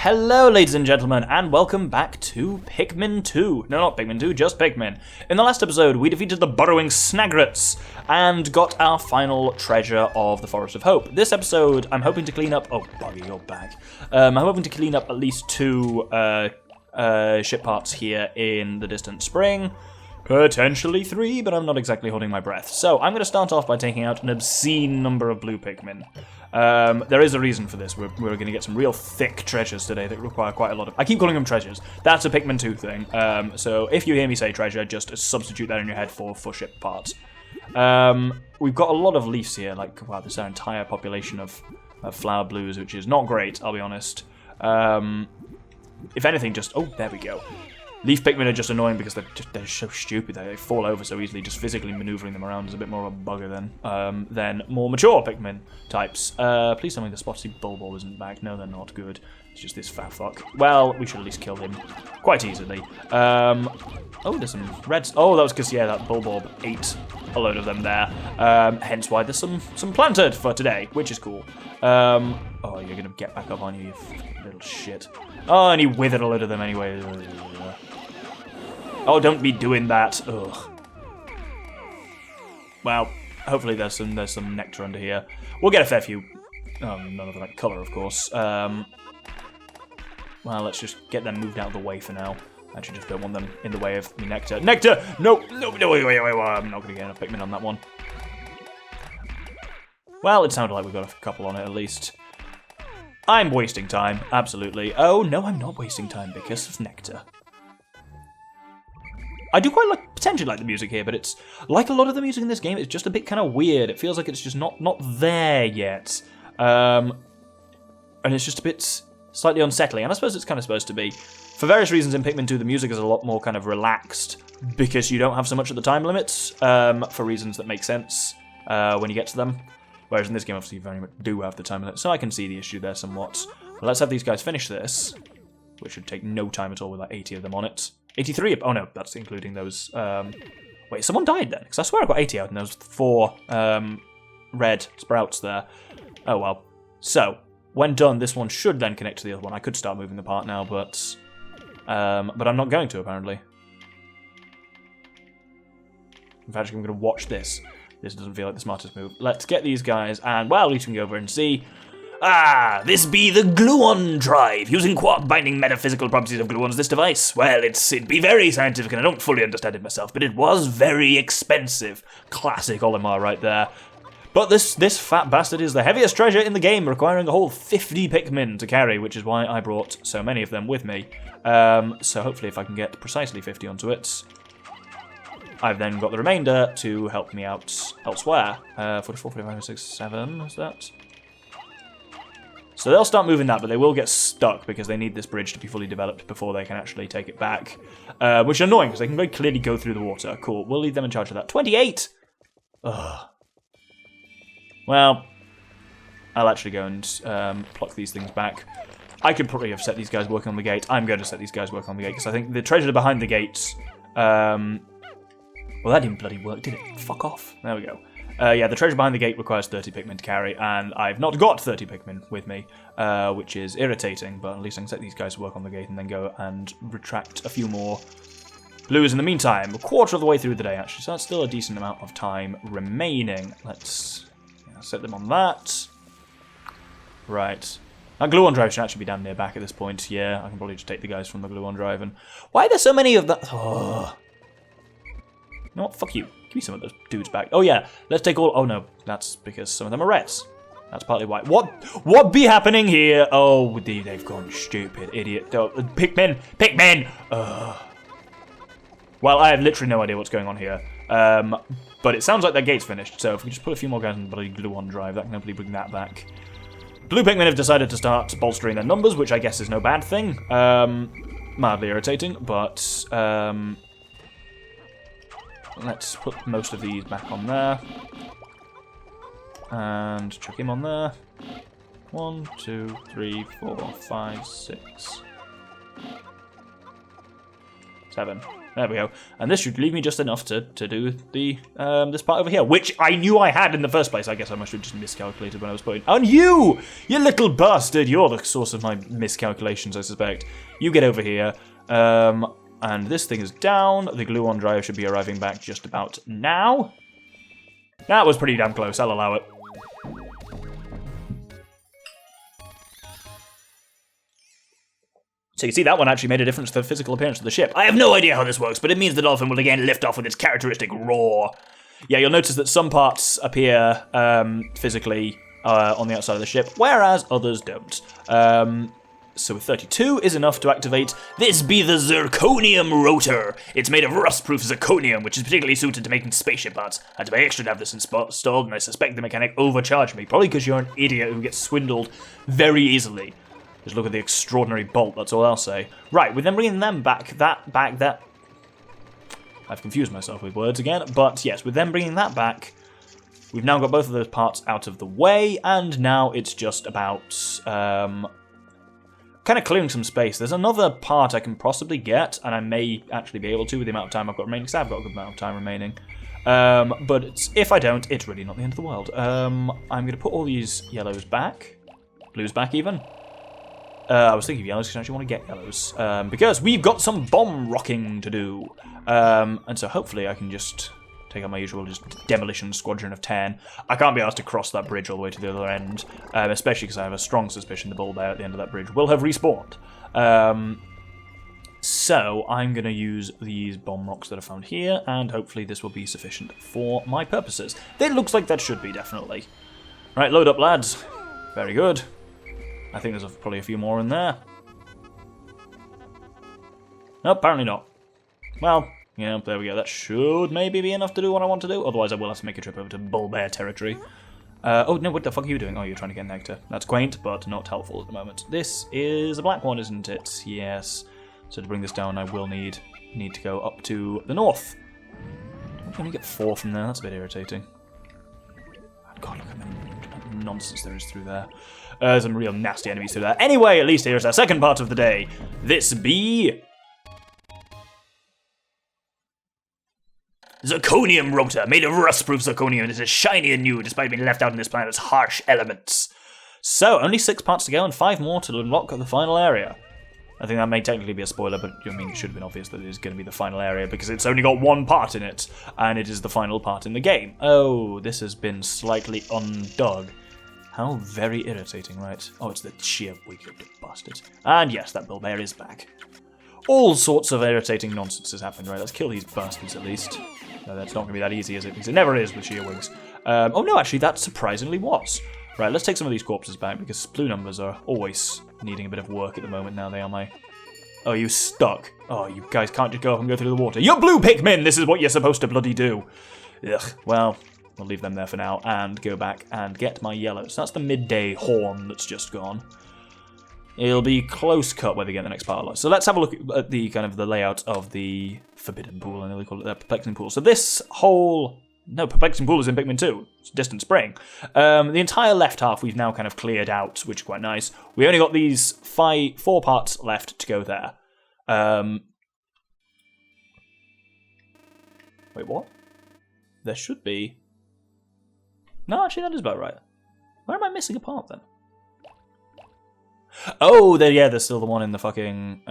Hello ladies and gentlemen, and welcome back to Pikmin 2. No, not Pikmin 2, just Pikmin. In the last episode, we defeated the burrowing Snagrets and got our final treasure of the Forest of Hope. This episode, I'm hoping to clean up... Oh, buggy, you're back. I'm hoping to clean up at least 2 ship parts here in the distant spring. Potentially 3, but I'm not exactly holding my breath. So, I'm going to start off by taking out an obscene number of blue Pikmin. There is a reason for this. We're going to get some real thick treasures today that require quite a lot of... I keep calling them treasures. That's a Pikmin 2 thing. So if you hear me say treasure, just substitute that in your head for ship parts. We've got a lot of leaves here. Like, wow, this is our entire population of flower blues, which is not great, I'll be honest. If anything, just... Oh, there we go. Leaf Pikmin are just annoying because they're so stupid. They fall over so easily. Just physically maneuvering them around is a bit more of a bugger than more mature Pikmin types. Please tell me the spotty Bulbul isn't back. No, they're not. Good. It's just this fat fuck. Well, we should at least kill him quite easily. Oh, there's some reds. Oh, that was because, yeah, that Bulbul ate a load of them there. Hence why there's some planted for today, which is cool. Oh, you're going to get back up on you little shit. Oh, and he withered a load of them anyway. Oh, don't be doing that. Ugh. Well, hopefully there's some nectar under here. We'll get a fair few. None of the right colour, of course. Well, let's just get them moved out of the way for now. I actually just don't want them in the way of the nectar. Nectar! No, wait. I'm not going to get enough Pikmin on that one. Well, it sounded like we got a couple on it at least. I'm wasting time, absolutely. Oh, no, I'm not wasting time because of nectar. I do quite potentially like the music here, but it's like a lot of the music in this game, it's just a bit kind of weird. It feels like it's just not there yet. And it's just a bit slightly unsettling, and I suppose it's kind of supposed to be. For various reasons in Pikmin 2, the music is a lot more kind of relaxed because you don't have so much of the time limits, for reasons that make sense when you get to them. Whereas in this game, obviously, you very much do have the time limit, so I can see the issue there somewhat. But let's have these guys finish this, which should take no time at all with like 80 of them on it. 83, oh no, that's including those, wait, someone died then? Because I swear I got 80 out and there was 4 red sprouts there. Oh well. So, when done, this one should then connect to the other one. I could start moving the part now, but I'm not going to, apparently. In fact, I'm going to watch this. This doesn't feel like the smartest move. Let's get these guys, and, well, at least we can go over and see. Ah, this be the Gluon Drive. Using quark-binding metaphysical properties of gluons, this device. Well, it'd be very scientific, and I don't fully understand it myself, but it was very expensive. Classic Olimar right there. But this fat bastard is the heaviest treasure in the game, requiring a whole 50 Pikmin to carry, which is why I brought so many of them with me. So hopefully if I can get precisely 50 onto it, I've then got the remainder to help me out elsewhere. 44, 45, 46, 7, is that? So they'll start moving that, but they will get stuck because they need this bridge to be fully developed before they can actually take it back. Which is annoying because they can very clearly go through the water. Cool, we'll leave them in charge of that. 28! Ugh. Well, I'll actually go and pluck these things back. I could probably have set these guys working on the gate. I'm going to set these guys working on the gate because I think the treasure behind the gates... well, that didn't bloody work, did it? Fuck off. There we go. Yeah, the treasure behind the gate requires 30 Pikmin to carry, and I've not got 30 Pikmin with me, which is irritating, but at least I can set these guys to work on the gate and then go and retract a few more blues in the meantime. A quarter of the way through the day, actually, so that's still a decent amount of time remaining. Let's set them on that. Right. That Gluon Drive should actually be down near back at this point. Yeah, I can probably just take the guys from the Gluon Drive, and... Why are there so many of that? Oh... You know what? Fuck you. Give me some of those dudes back. Oh yeah, let's take all... Oh no, that's because some of them are reds. That's partly why. What be happening here? Oh, they've gone stupid, idiot. Oh, Pikmin! Pikmin! Well, I have literally no idea what's going on here. But it sounds like their gate's finished, so if we just put a few more guys on the bloody Gluon Drive, that can hopefully bring that back. Blue Pikmin have decided to start bolstering their numbers, which I guess is no bad thing. Mildly irritating, but... let's put most of these back on there. And chuck him on there. 1, 2, 3, 4, 5, 6, 7. There we go. And this should leave me just enough to do the this part over here, which I knew I had in the first place. I guess I must have just miscalculated when I was putting... And you little bastard, you're the source of my miscalculations, I suspect. You get over here. And this thing is down. The Gluon Drive should be arriving back just about now. That was pretty damn close, I'll allow it. So you see, that one actually made a difference to the physical appearance of the ship. I have no idea how this works, but it means the dolphin will again lift off with its characteristic roar. Yeah, you'll notice that some parts appear physically on the outside of the ship, whereas others don't. So 32 is enough to activate this be the Zirconium Rotor. It's made of rust-proof zirconium, which is particularly suited to making spaceship parts. I had to pay extra to have this installed, and I suspect the mechanic overcharged me, probably because you're an idiot who gets swindled very easily. Just look at the extraordinary bolt, that's all I'll say. Right, with them bringing them back, that... I've confused myself with words again, but yes, with them bringing that back, we've now got both of those parts out of the way, and now it's just about... kind of clearing some space. There's another part I can possibly get, and I may actually be able to with the amount of time I've got remaining, because I've got a good amount of time remaining. But if I don't, it's really not the end of the world. I'm going to put all these yellows back. Blues back, even. I was thinking of yellows because I actually want to get yellows. Because we've got some bomb rocking to do. And so hopefully I can just take out my usual just demolition squadron of 10. I can't be asked to cross that bridge all the way to the other end, especially because I have a strong suspicion the bull bear at the end of that bridge will have respawned. So I'm going to use these bomb rocks that I found here, and hopefully this will be sufficient for my purposes. It looks like that should be, definitely. Right, load up, lads. Very good. I think there's probably a few more in there. No, apparently not. Well... yeah, there we go. That should maybe be enough to do what I want to do. Otherwise, I will have to make a trip over to Bull Bear territory. Oh, no, what the fuck are you doing? Oh, you're trying to get Nectar. That's quaint, but not helpful at the moment. This is a black one, isn't it? Yes. So to bring this down, I will need to go up to the north. I only get 4 from there. That's a bit irritating. God, look at the nonsense there is through there. Some real nasty enemies through there. Anyway, at least here's our second part of the day. This be... Zirconium Rotor, made of rust-proof zirconium. It is shiny and new, despite being left out in this planet's harsh elements. So, only 6 parts to go and 5 more to unlock the final area. I think that may technically be a spoiler, but I mean, it should have been obvious that it is going to be the final area, because it's only got 1 part in it, and it is the final part in the game. Oh, this has been slightly undug. How very irritating, right? Oh, it's the sheer wicked bastard. And yes, that bull bear is back. All sorts of irritating nonsense has happened, right? Let's kill these bastards at least. No, that's not going to be that easy, is it? Because it never is with sheer wigs. Oh no, actually, that surprisingly was. Right, let's take some of these corpses back, because blue numbers are always needing a bit of work at the moment now. They are my... Oh, you stuck. Oh, you guys can't just go up and go through the water. You're blue Pikmin! This is what you're supposed to bloody do. Ugh, well, we'll leave them there for now and go back and get my yellows. That's the midday horn that's just gone. It'll be close cut where they get the next part of life. So let's have a look at the kind of the layout of the Forbidden Pool. I know they call it the Perplexing Pool. So this whole... No, Perplexing Pool is in Pikmin 2. It's Distant Spring. The entire left half we've now kind of cleared out, which is quite nice. We only got these 4 parts left to go there. Wait, what? There should be... No, actually that is about right. Where am I missing a part then? Oh, yeah, there's still the one in the fucking...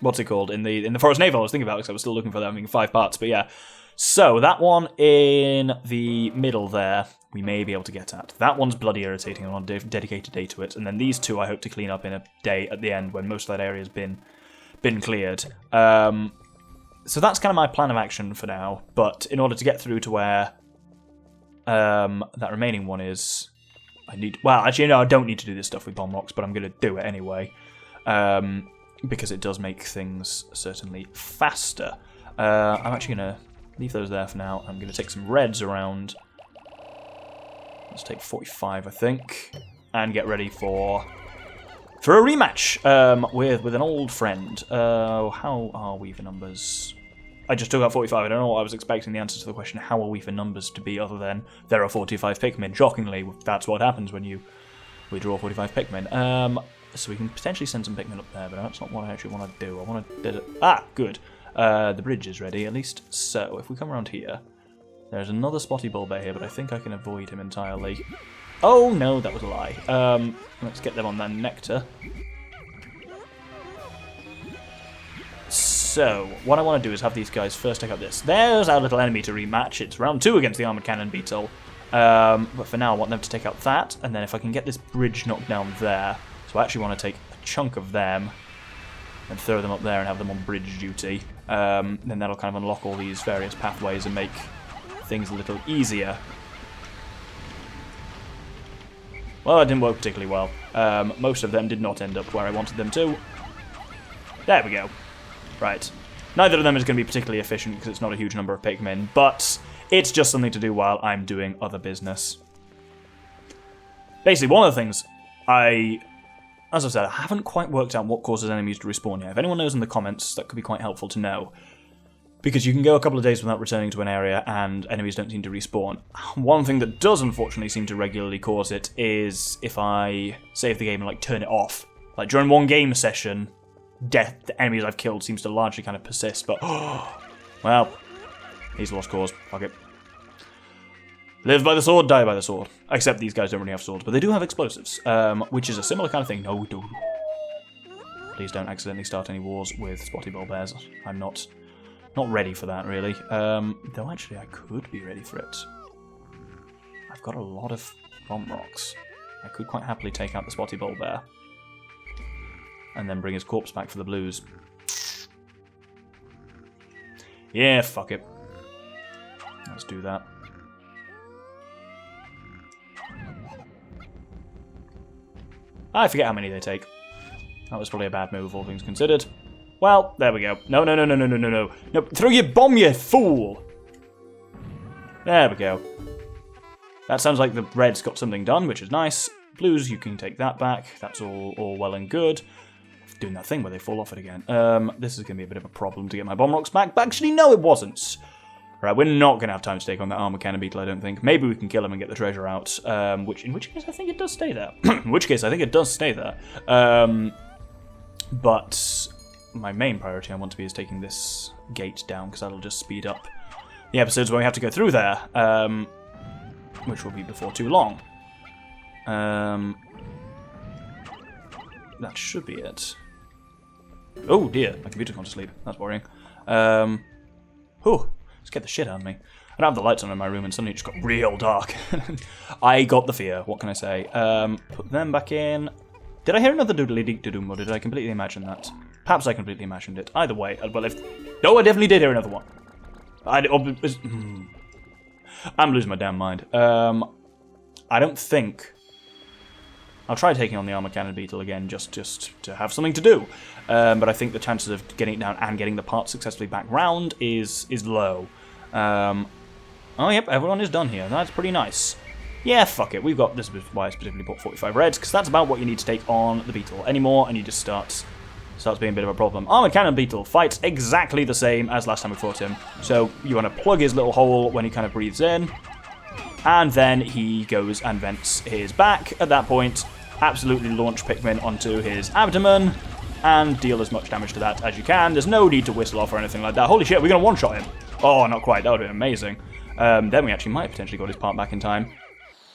what's it called? In the Forest Navel I was thinking about, because I was still looking for that, having 5 parts, but yeah. So, that one in the middle there, we may be able to get at. That one's bloody irritating, I want a dedicated day to it. And then these 2 I hope to clean up in a day at the end, when most of that area's been cleared. So that's kind of my plan of action for now, but in order to get through to where that remaining one is... Well, actually, no, I don't need to do this stuff with bomb rocks, but I'm going to do it anyway. Because it does make things certainly faster. I'm actually going to leave those there for now. I'm going to take some reds around. Let's take 45, I think. And get ready for a rematch with an old friend. How are we for numbers? I just took out 45. I don't know what I was expecting the answer to the question, how are we for numbers to be, other than there are 45 Pikmin. Shockingly, that's what happens when we draw 45 Pikmin. So we can potentially send some Pikmin up there, but that's not what I actually want to do. I want to... Ah, good. The bridge is ready, at least. So, if we come around here, there's another spotty bulbet here, but I think I can avoid him entirely. Oh, no, that was a lie. Let's get them on that Nectar. So, what I want to do is have these guys first take out this. There's our little enemy to rematch. It's round 2 against the Armoured Cannon Beetle. But for now, I want them to take out that, and then if I can get this bridge knocked down there, so I actually want to take a chunk of them and throw them up there and have them on bridge duty. Then that'll kind of unlock all these various pathways and make things a little easier. Well, it didn't work particularly well. Most of them did not end up where I wanted them to. There we go. Right. Neither of them is going to be particularly efficient because it's not a huge number of Pikmin, but it's just something to do while I'm doing other business. Basically, one of the things as I said, I haven't quite worked out what causes enemies to respawn yet. If anyone knows in the comments, that could be quite helpful to know. Because you can go a couple of days without returning to an area and enemies don't seem to respawn. One thing that does unfortunately seem to regularly cause it is if I save the game and turn it off. Like during one game session, the enemies I've killed seems to largely kind of persist, but well, he's lost cause. Fuck it. Live by the sword, die by the sword. Except these guys don't really have swords, but they do have explosives, which is a similar kind of thing. No, don't. Please don't accidentally start any wars with spotty bulbets. I'm not ready for that, really. Though actually, I could be ready for it. I've got a lot of bomb rocks. I could quite happily take out the spotty bulbet and then bring his corpse back for the blues. Yeah, fuck it. Let's do that. I forget how many they take. That was probably a bad move, all things considered. Well, there we go. No, no, no, no, no, no, no, no. No, throw your bomb, you fool! There we go. That sounds like the red's got something done, which is nice. Blues, you can take that back. That's all well and good. Doing that thing where they fall off it again. This is going to be a bit of a problem to get my bomb rocks back. But actually, no, it wasn't. Right, we're not going to have time to take on that Armoured Cannon Beetle, I don't think. Maybe we can kill him and get the treasure out, in which case I think it does stay there. In which case I think it does stay there. But my main priority I want to be is taking this gate down, because that'll just speed up the episodes where we have to go through there, which will be before too long. That should be it. Oh dear, my computer's gone to sleep. That's worrying. Scared the shit out of me. I don't have the lights on in my room and suddenly it just got real dark. I got the fear, what can I say? Put them back in. Did I hear another doodly-dee-doom, or did I completely imagine that? Perhaps I completely imagined it. Either way, well, no, I definitely did hear another one. I'm losing my damn mind. I don't think... I'll try taking on the Armoured Cannon Beetle again, just to have something to do. But I think the chances of getting it down and getting the parts successfully back round is low. Oh, yep, everyone is done here. That's pretty nice. Yeah, fuck it. We've got... This is why I specifically bought 45 reds, because that's about what you need to take on the Beetle. Any more, and he just starts being a bit of a problem. Armoured Cannon Beetle fights exactly the same as last time we fought him. So you want to plug his little hole when he kind of breathes in, and then he goes and vents his back. At that point, absolutely launch Pikmin onto his abdomen and deal as much damage to that as you can. There's no need to whistle off or anything like that. Holy shit, we're going to one-shot him. Oh, not quite. That would have been amazing. Then we actually might have potentially got his part back in time.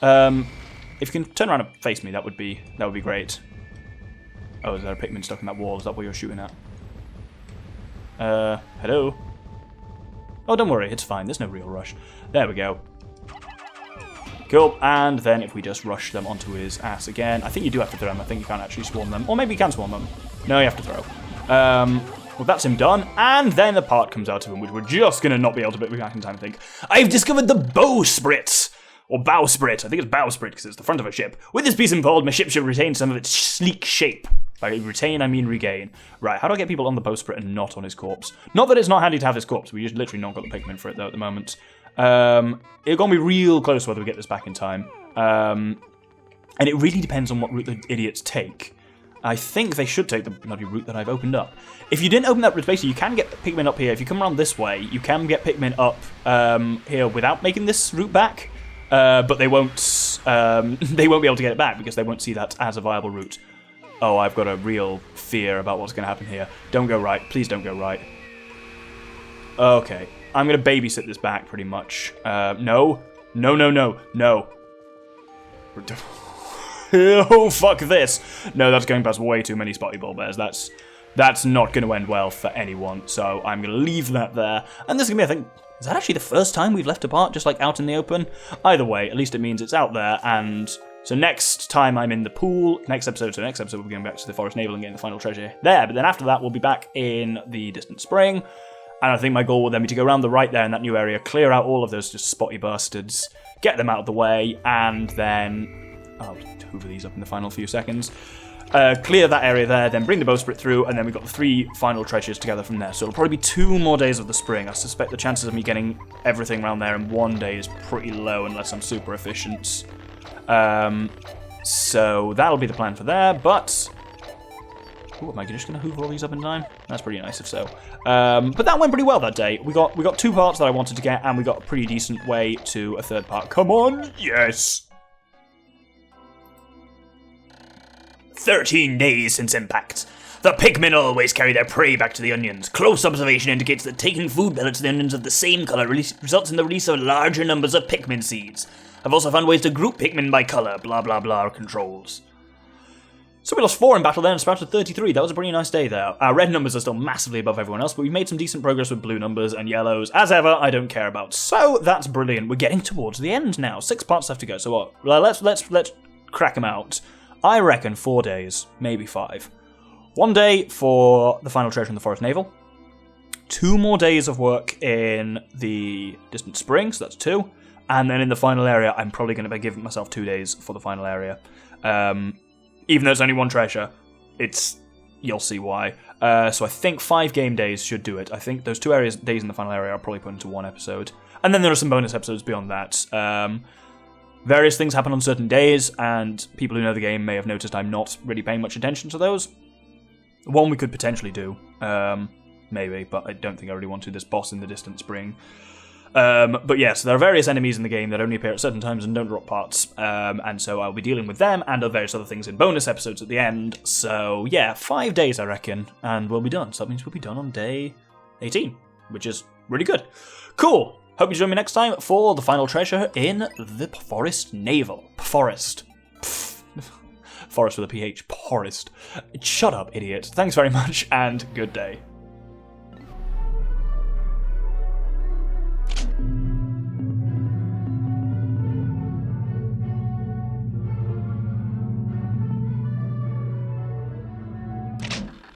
If you can turn around and face me, that would be great. Oh, is there a Pikmin stuck in that wall? Is that what you're shooting at? Hello? Oh, don't worry, it's fine. There's no real rush. There we go. Cool, and then if we just rush them onto his ass again, I think you do have to throw them. I think you can't actually swarm them. Or maybe you can swarm them. No, you have to throw. Well, that's him done, and then the part comes out of him, which we're just going to not be able to put back in time, I think. I've discovered the Bowsprit! Or Bowsprit. I think it's Bowsprit, because it's the front of a ship. With this piece involved, my ship should retain some of its sleek shape. By retain, I mean regain. Right, how do I get people on the Bowsprit and not on his corpse? Not that it's not handy to have his corpse, we just literally not got the Pikmin for it, though, at the moment. It's going to be real close whether we get this back in time. And it really depends on what route the idiots take. I think they should take the bloody route that I've opened up. If you didn't open that route, basically, you can get Pikmin up here. If you come around this way, you can get Pikmin up here without making this route back. But they won't be able to get it back because they won't see that as a viable route. Oh, I've got a real fear about what's going to happen here. Don't go right. Please don't go right. Okay. I'm going to babysit this back, pretty much. No. No, no, no. No. Oh, fuck this. No, that's going past way too many spotty ball bears. That's not going to end well for anyone, so I'm going to leave that there. And this is going to be, I think, is that actually the first time we've left a part just, like, out in the open? Either way, at least it means it's out there, and so next time I'm in the pool, next episode we'll be going back to the Forest Navel and getting the final treasure there, but then after that we'll be back in the Distant Spring, and I think my goal will then be to go around the right there in that new area, clear out all of those just spotty bastards, get them out of the way, and then I'll hoover these up in the final few seconds. Clear that area there, then bring the Bowsprit through, and then we've got the 3 final treasures together from there. So it'll probably be 2 more days of the spring. I suspect the chances of me getting everything around there in 1 day is pretty low unless I'm super efficient. So that'll be the plan for there, but... Ooh, am I just going to hoover all these up in time? That's pretty nice if so. But that went pretty well that day. We got 2 parts that I wanted to get, and we got a pretty decent way to a 3rd part. Come on! Yes! 13 days since impact. The Pikmin always carry their prey back to the onions. Close observation indicates that taking food pellets to the onions of the same colour results in the release of larger numbers of Pikmin seeds. I've also found ways to group Pikmin by colour, blah blah blah controls. So we lost 4 in battle there and sprouted 33. That was a pretty nice day there. Our red numbers are still massively above everyone else, but we made some decent progress with blue numbers and yellows. As ever, I don't care about. So that's brilliant. We're getting towards the end now. 6 parts left to go. So what? Well, let's crack them out. I reckon 4 days, maybe 5. 1 day for the final treasure in the Forest Navel. 2 more days of work in the Distant Spring, so that's 2. And then in the final area, I'm probably going to be giving myself 2 days for the final area. Even though it's only 1 treasure, you'll see why. So I think 5 game days should do it. I think those 2 days in the final area I'll probably put into 1 episode. And then there are some bonus episodes beyond that. Various things happen on certain days, and people who know the game may have noticed I'm not really paying much attention to those. One we could potentially do, maybe, but I don't think I really want to. This boss in the Distant Spring. But yes, there are various enemies in the game that only appear at certain times and don't drop parts, and so I'll be dealing with them and various other things in bonus episodes at the end. So yeah, 5 days I reckon, and we'll be done. So that means we'll be done on day 18, which is really good. Cool! Hope you join me next time for the final treasure in the Forest Navel. Forest. Forest with a PH. Forest. Shut up, idiot. Thanks very much, and good day.